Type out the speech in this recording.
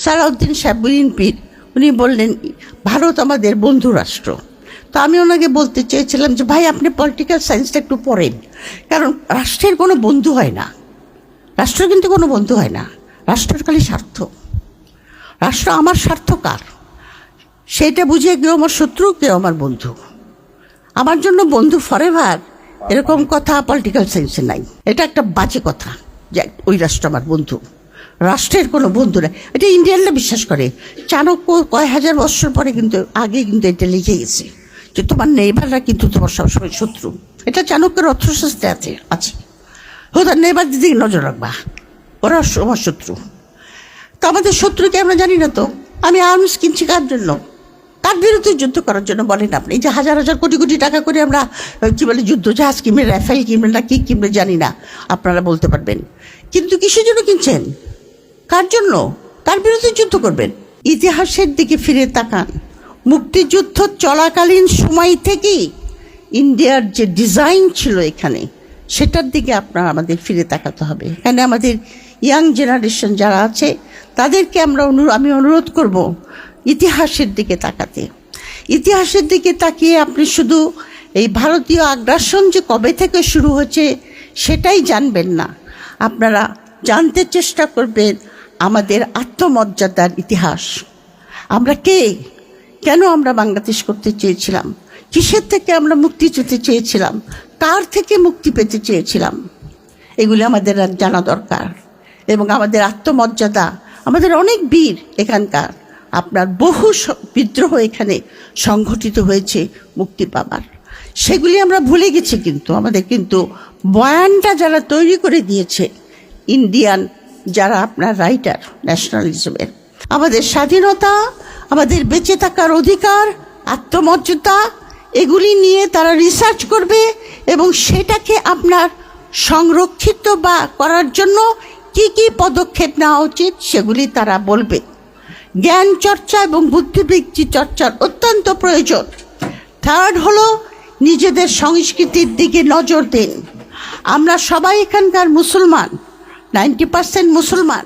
সালাউদ্দিন সাহেব পীর উনি বললেন ভারত আমাদের বন্ধু রাষ্ট্র। তো আমি ওনাকে বলতে চেয়েছিলাম যে ভাই আপনি পলিটিক্যাল সায়েন্সটা একটু পড়েন, কারণ রাষ্ট্রের কোনো বন্ধু হয় না, রাষ্ট্র কিন্তু কোনো বন্ধু হয় না, রাষ্ট্রের খালি স্বার্থ। রাষ্ট্র আমার স্বার্থ কার সেটা বুঝিয়ে কেউ আমার শত্রু কেউ আমার বন্ধু। আমার জন্য বন্ধু ফরএভার এরকম কথা পলিটিক্যাল সায়েন্সে নাই। এটা একটা বাজে কথা যে ওই রাষ্ট্র আমার বন্ধু, রাষ্ট্রের কোনো বন্ধু নাই। এটা ইন্ডিয়ানরা বিশ্বাস করে। চাণক্য কয় হাজার বছর পরে কিন্তু আগে কিন্তু এটা লিখে গেছে যে তোমার নেইবাররা কিন্তু তোমার সবসময় শত্রু। এটা চাণক্যের অর্থশাস্ত্রে আছে। তার নেইবারদের দিকে নজর রাখবা, ওরা আমার শত্রু। তো আমাদের শত্রুকে আমরা জানি না। তো আমি আর্মস কিনছি কার জন্য? তার বিরুদ্ধে যুদ্ধ করার জন্য বলেন আপনি। যে হাজার হাজার কোটি কোটি টাকা করে আমরা কী বলে যুদ্ধ জাহাজ কিনবে, রাফেল কিনবে না কী কিনবে জানি না, আপনারা বলতে পারবেন। কিন্তু কিসের জন্য কিনছেন, কার জন্য? তার বিরুদ্ধে যুদ্ধ করবেন। ইতিহাসের দিকে ফিরে তাকান। মুক্তিযুদ্ধ চলাকালীন সময় থেকেই ইন্ডিয়ার যে ডিজাইন ছিল এখানে, সেটার দিকে আমাদের ফিরে তাকাতে হবে। এখানে আমাদের ইয়াং জেনারেশন যারা আছে তাদেরকে আমি অনুরোধ করব ইতিহাসের দিকে তাকাতে। ইতিহাসের দিকে তাকিয়ে আপনি শুধু এই ভারতীয় আগ্রাসন যে কবে থেকে শুরু হয়েছে সেটাই জানবেন না, আপনারা জানতে চেষ্টা করবেন আমাদের আত্মমর্যাদার ইতিহাস। আমরা কে, কেন আমরা বাংলাদেশ করতে চেয়েছিলাম, কিসের থেকে আমরা মুক্তি পেতে চেয়েছিলাম, কার থেকে মুক্তি পেতে চেয়েছিলাম, এগুলি আমাদের জানা দরকার। এবং আমাদের আত্মমর্যাদা, আমাদের অনেক বীর এখানকার, আপনার বহু বিদ্রোহ এখানে সংঘটিত হয়েছে মুক্তি পাবার, সেগুলি আমরা ভুলে গেছি। কিন্তু আমাদের কিন্তু বয়ানটা যারা তৈরি করে দিয়েছে ইন্ডিয়ান যারা আপনার রাইটার ন্যাশনালিজমের, আমাদের স্বাধীনতা, আমাদের বেঁচে থাকার অধিকার, আত্মমর্যাদা, এগুলি নিয়ে তারা রিসার্চ করবে এবং সেটাকে আপনার সংরক্ষিত বা করার জন্য কি কি পদক্ষেপ নেওয়া উচিত সেগুলি তারা বলবে। জ্ঞান চর্চা এবং বুদ্ধিবৃত্তি চর্চার অত্যন্ত প্রয়োজন। থার্ড হলো নিজেদের সংস্কৃতির দিকে নজর দিন। আমরা সবাই এখানকার মুসলমান, 90% মুসলমান।